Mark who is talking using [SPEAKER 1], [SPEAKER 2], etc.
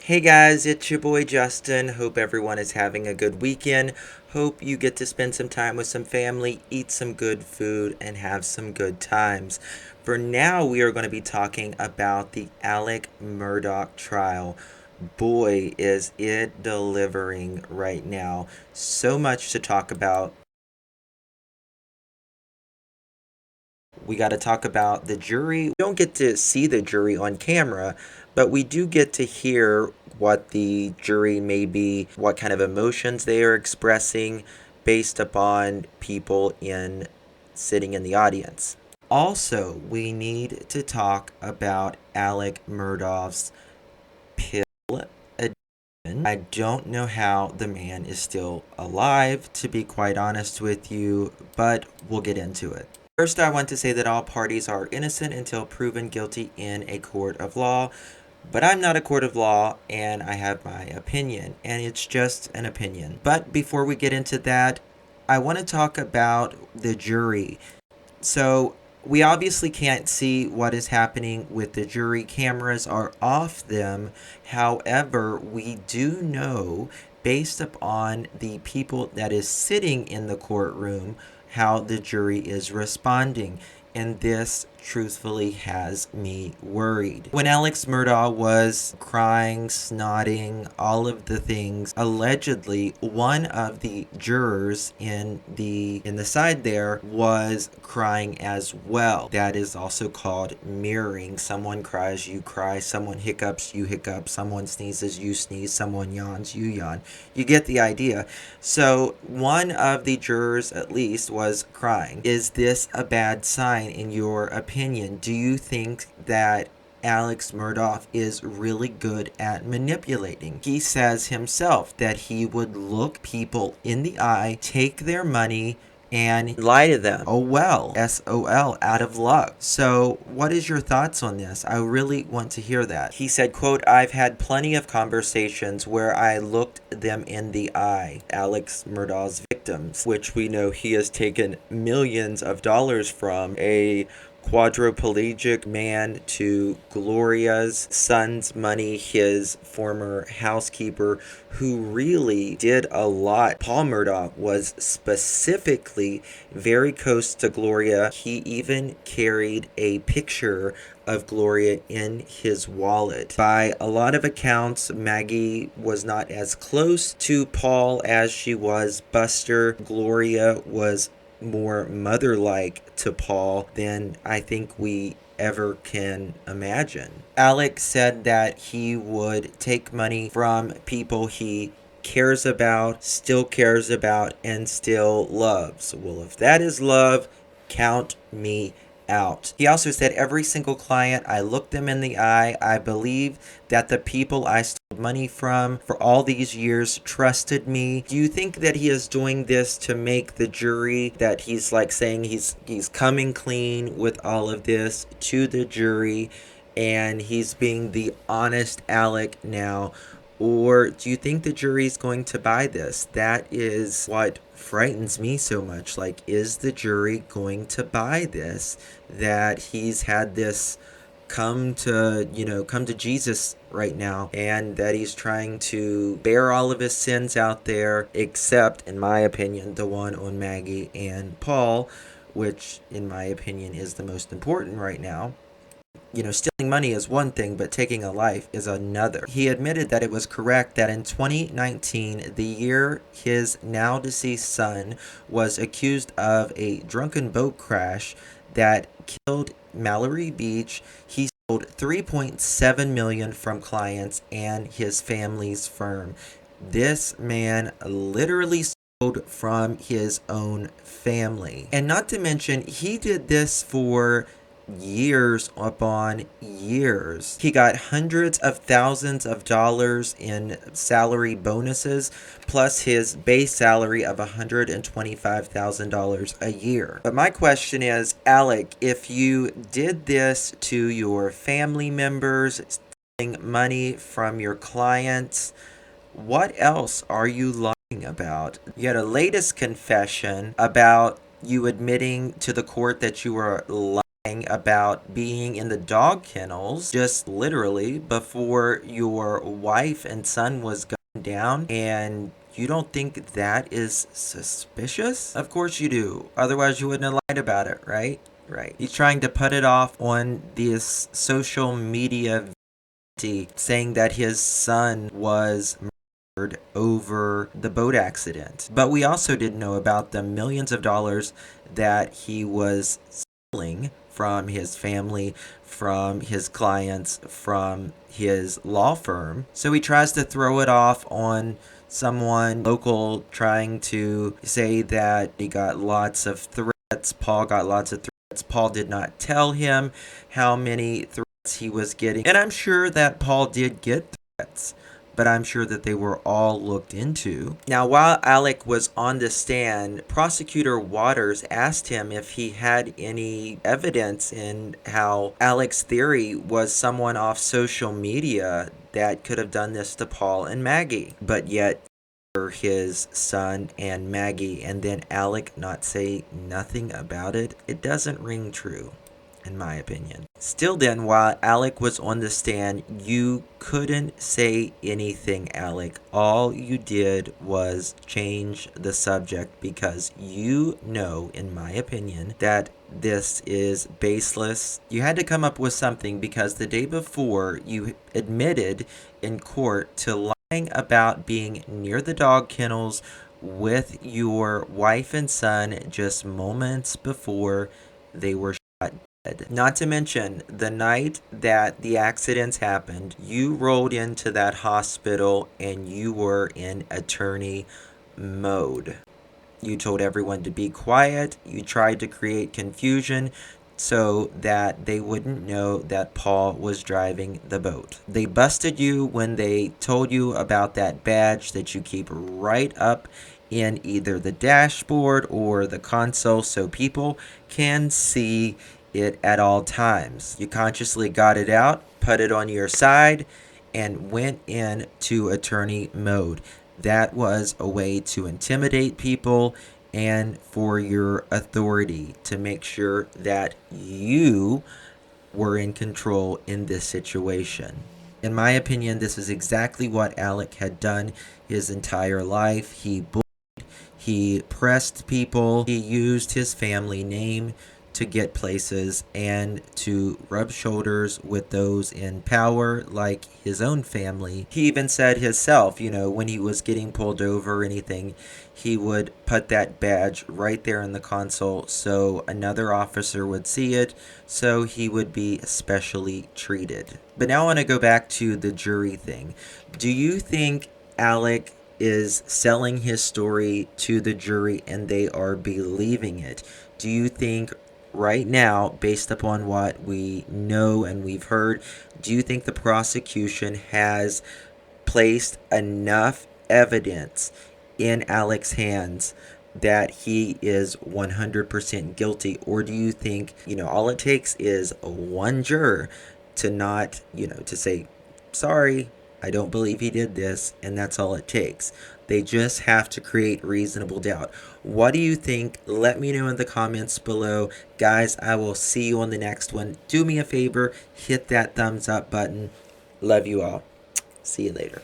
[SPEAKER 1] Hey guys, it's your boy Justin. Hope everyone is having a good weekend. Hope you get to spend some time with some family, eat some good food, and have some good times. For now, we are going to be talking about the Alec Murdaugh trial. Boy, is it delivering right now. So much to talk about. We got to talk about the jury. We don't get to see the jury on camera, but we do get to hear what the jury may be, what kind of emotions they are expressing based upon people in sitting in the audience. Also, we need to talk about Alec Murdaugh's pill addiction. I don't know how the man is still alive, to be quite honest with you, but we'll get into it. First, I want to say that all parties are innocent until proven guilty in a court of law. But I'm not a court of law, and I have my opinion, and it's just an opinion. But before we get into that, I want to talk about the jury. So, we obviously can't see what is happening with the jury. Cameras are off them. However, we do know, based upon the people that is sitting in the courtroom, how the jury is responding. And this truthfully has me worried. When Alex Murdaugh was crying, snotting, all of the things, allegedly one of the jurors in the side there was crying as well. That is also called mirroring. Someone cries, you cry. Someone hiccups, you hiccup. Someone sneezes, you sneeze. Someone yawns, you yawn. You get the idea. So one of the jurors at least was crying. Is this a bad sign in your opinion? Do you think that Alex Murdaugh is really good at manipulating? He says himself that he would look people in the eye, take their money, and lie to them. Oh well, SOL, out of luck. So what is your thoughts on this? I really want to hear that. He said, quote, "I've had plenty of conversations where I looked them in the eye." Alex Murdaugh's victims, which we know he has taken millions of dollars from, a quadriplegic man, to Gloria's son's money, his former housekeeper, who really did a lot. Paul Murdaugh was specifically very close to Gloria. He even carried a picture of Gloria in his wallet. By a lot of accounts, Maggie was not as close to Paul as she was Buster. Gloria was more mother-like to Paul than I think we ever can imagine. Alex said that he would take money from people he cares about, and still loves. Well, if that is love, count me out. He also said, "Every single client, I look them in the eye. I believe that the people I stole money from for all these years trusted me." Do you think that he is doing this to make the jury, that he's like saying he's coming clean with all of this to the jury, and he's being the honest Alec now? Or do you think the jury is going to buy this? That is what frightens me so much. Like, is the jury going to buy this? That he's had this come to Jesus right now, and that he's trying to bear all of his sins out there, except, in my opinion, the one on Maggie and Paul, which, in my opinion, is the most important right now. Stealing money is one thing, but taking a life is another. He admitted that it was correct that in 2019, the year his now deceased son was accused of a drunken boat crash that killed Mallory Beach, he sold $3.7 million from clients and his family's firm. This man literally sold from his own family. And not to mention, he did this for years upon years. He got hundreds of thousands of dollars in salary bonuses, plus his base salary of $125,000 a year. But my question is, Alec, if you did this to your family members, stealing money from your clients, what else are you lying about? You had a latest confession about you admitting to the court that you were lying about being in the dog kennels just literally before your wife and son was gunned down, and you don't think that is suspicious? Of course you do. Otherwise, you wouldn't have lied about it, right? Right. He's trying to put it off on this social media saying that his son was murdered over the boat accident. But we also didn't know about the millions of dollars that he was stealing from his family, from his clients, from his law firm. So he tries to throw it off on someone local, trying to say that he got lots of threats. Paul got lots of threats. Paul did not tell him how many threats he was getting. And I'm sure that Paul did get threats, but I'm sure that they were all looked into. Now, while Alec was on the stand, Prosecutor Waters asked him if he had any evidence in how Alec's theory was someone off social media that could have done this to Paul and Maggie. But yet, his son and Maggie, and then Alec not say nothing about it, it doesn't ring true, in my opinion. Still then, while Alec was on the stand, you couldn't say anything, Alec. All you did was change the subject because you know, in my opinion, that this is baseless. You had to come up with something because the day before you admitted in court to lying about being near the dog kennels with your wife and son just moments before they were shot dead. Not to mention, the night that the accidents happened, you rolled into that hospital and you were in attorney mode. You told everyone to be quiet. You tried to create confusion so that they wouldn't know that Paul was driving the boat. They busted you when they told you about that badge that you keep right up in either the dashboard or the console so people can see it at all times. You consciously got it out, put it on your side, and went into attorney mode. That was a way to intimidate people and for your authority to make sure that you were in control in this situation. In my opinion, this is exactly what Alec had done his entire life. He pressed people. He used his family name to get places and to rub shoulders with those in power, like his own family. He even said himself, when he was getting pulled over or anything, he would put that badge right there in the console so another officer would see it, so he would be especially treated. But now I want to go back to the jury thing. Do you think Alec is selling his story to the jury and they are believing it? Do you think right now, based upon what we know and we've heard, do you think the prosecution has placed enough evidence in Alec's hands that he is 100% guilty? Or do you think, all it takes is one juror to not, to say, sorry, I don't believe he did this, and that's all it takes? They just have to create reasonable doubt. What do you think? Let me know in the comments below. Guys, I will see you on the next one. Do me a favor, hit that thumbs up button. Love you all. See you later.